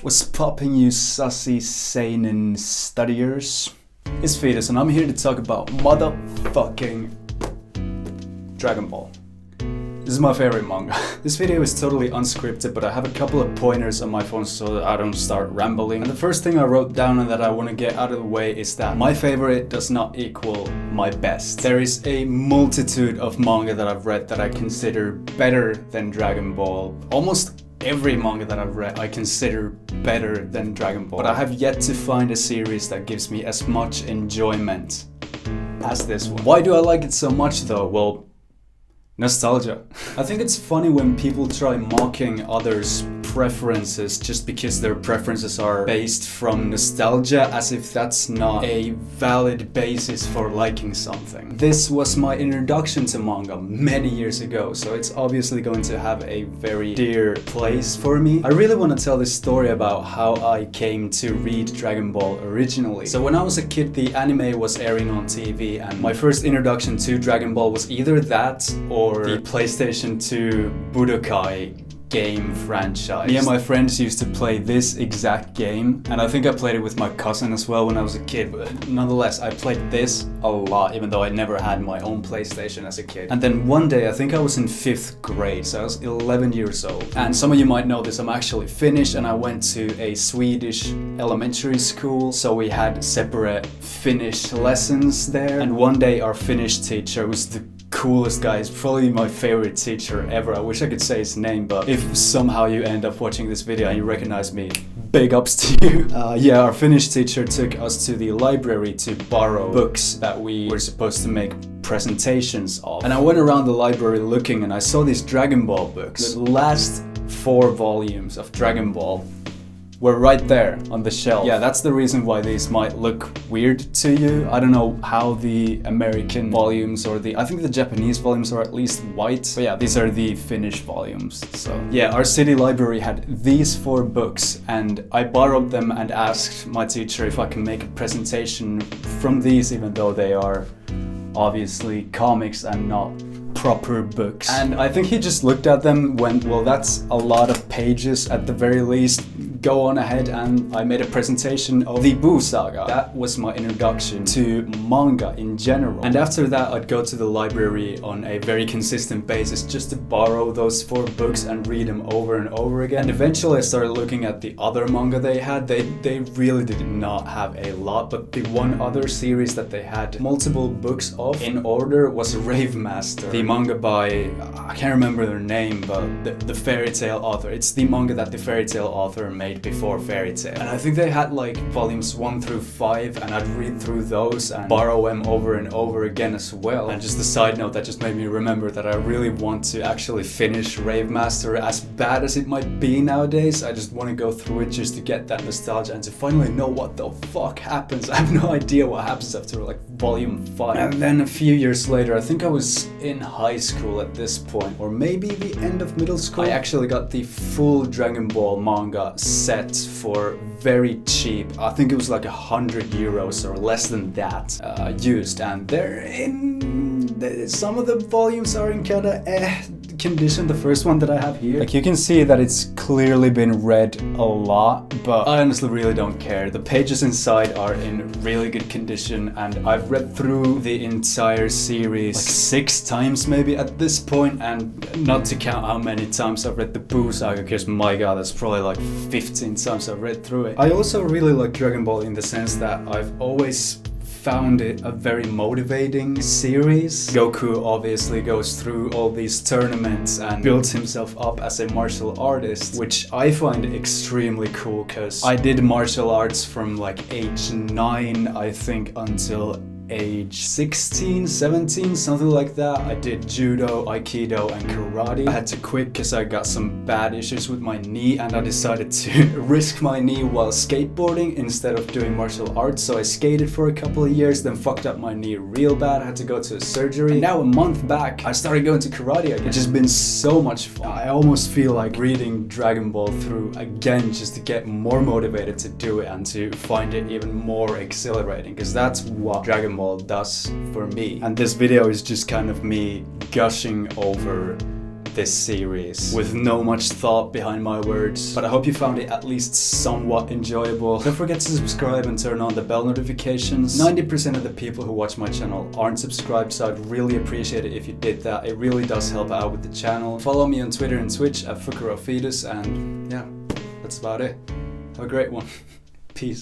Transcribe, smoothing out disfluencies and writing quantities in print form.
What's poppin', you sussy seinen studiers? It's Fetus and I'm here to talk about motherfucking Dragon Ball. This is my favorite manga. This video is totally unscripted, but I have a couple of pointers on my phone so that I don't start rambling. And the first thing I wrote down and that I want to get out of the way is that my favorite does not equal my best. There is a multitude of manga that I've read that I consider better than Dragon Ball. Almost every manga that I've read I consider better than Dragon Ball. But I have yet to find a series that gives me as much enjoyment as this one. Why do I like it so much though? Well, nostalgia. I think it's funny when people try mocking others' preferences just because their preferences are based from nostalgia, as if that's not a valid basis for liking something. This was my introduction to manga many years ago, so it's obviously going to have a very dear place for me. I really want to tell this story about how I came to read Dragon Ball originally. So when I was a kid, the anime was airing on TV, and my first introduction to Dragon Ball was either that or the PlayStation 2 Budokai game franchise. Me and my friends used to play this exact game, and I think I played it with my cousin as well when I was a kid, but nonetheless I played this a lot, even though I never had my own PlayStation as a kid. And then one day, I think I was in 5th grade, so I was 11 years old, and some of you might know this, I'm actually Finnish and I went to a Swedish elementary school, so we had separate Finnish lessons there. And one day our Finnish teacher was the coolest guy. He's probably my favorite teacher ever. I wish I could say his name, but if somehow you end up watching this video and you recognize me, big ups to you. Yeah, our Finnish teacher took us to the library to borrow books that we were supposed to make presentations of. And I went around the library looking and I saw these Dragon Ball books. The last 4 volumes of Dragon Ball were right there on the shelf. Yeah, that's the reason why these might look weird to you. I don't know how the American volumes or I think the Japanese volumes are at least white. But yeah, these are the Finnish volumes. So yeah, our city library had these 4 books and I borrowed them and asked my teacher if I can make a presentation from these, even though they are obviously comics and not proper books. And I think he just looked at them, went, well, that's a lot of pages at the very least, go on ahead, and I made a presentation of the Boo Saga. That was my introduction to manga in general. And after that, I'd go to the library on a very consistent basis just to borrow those 4 books and read them over and over again. And eventually I started looking at the other manga they had. They really did not have a lot, but the one other series that they had multiple books of in order was Rave Master. The manga by, I can't remember their name, but the fairy tale author. It's the manga that the fairy tale author made before Fairy Tail. And I think they had like volumes 1 through 5, and I'd read through those and borrow them over and over again as well. And just a side note that just made me remember that I really want to actually finish Rave Master, as bad as it might be nowadays. I just want to go through it just to get that nostalgia and to finally know what the fuck happens. I have no idea what happens after like volume 5. And then a few years later, I think I was in high school at this point, or maybe the end of middle school, I actually got the full Dragon Ball manga set for very cheap. I think it was like 100 euros or less than that used, and they're in some of the volumes are in kinda condition. The first one that I have here, like you can see that it's clearly been read a lot, but I honestly really don't care. The pages inside are in really good condition, and I've read through the entire series like 6 times maybe at this point, and not to count how many times I've read the Boo Saga, because my god, that's probably like 15 times I've read through it. I also really like Dragon Ball in the sense that I've always found it a very motivating series. Goku obviously goes through all these tournaments and builds himself up as a martial artist, which I find extremely cool, because I did martial arts from like age 9, I think, until age 16, 17, something like that. I did judo, aikido, and karate. I had to quit because I got some bad issues with my knee, and I decided to risk my knee while skateboarding instead of doing martial arts. So I skated for a couple of years, then fucked up my knee real bad. I had to go to a surgery. And now a month back, I started going to karate again, which has been so much fun. I almost feel like reading Dragon Ball through again just to get more motivated to do it and to find it even more exhilarating, because that's what Dragon Ball does for me. And this video is just kind of me gushing over this series with no much thought behind my words, but I hope you found it at least somewhat enjoyable. Don't forget to subscribe and turn on the bell notifications. 90% of the people who watch my channel aren't subscribed, so I'd really appreciate it if you did that. It really does help out with the channel. Follow me on Twitter and Twitch at fukurou fetus, and yeah, that's about it. Have a great one. Peace.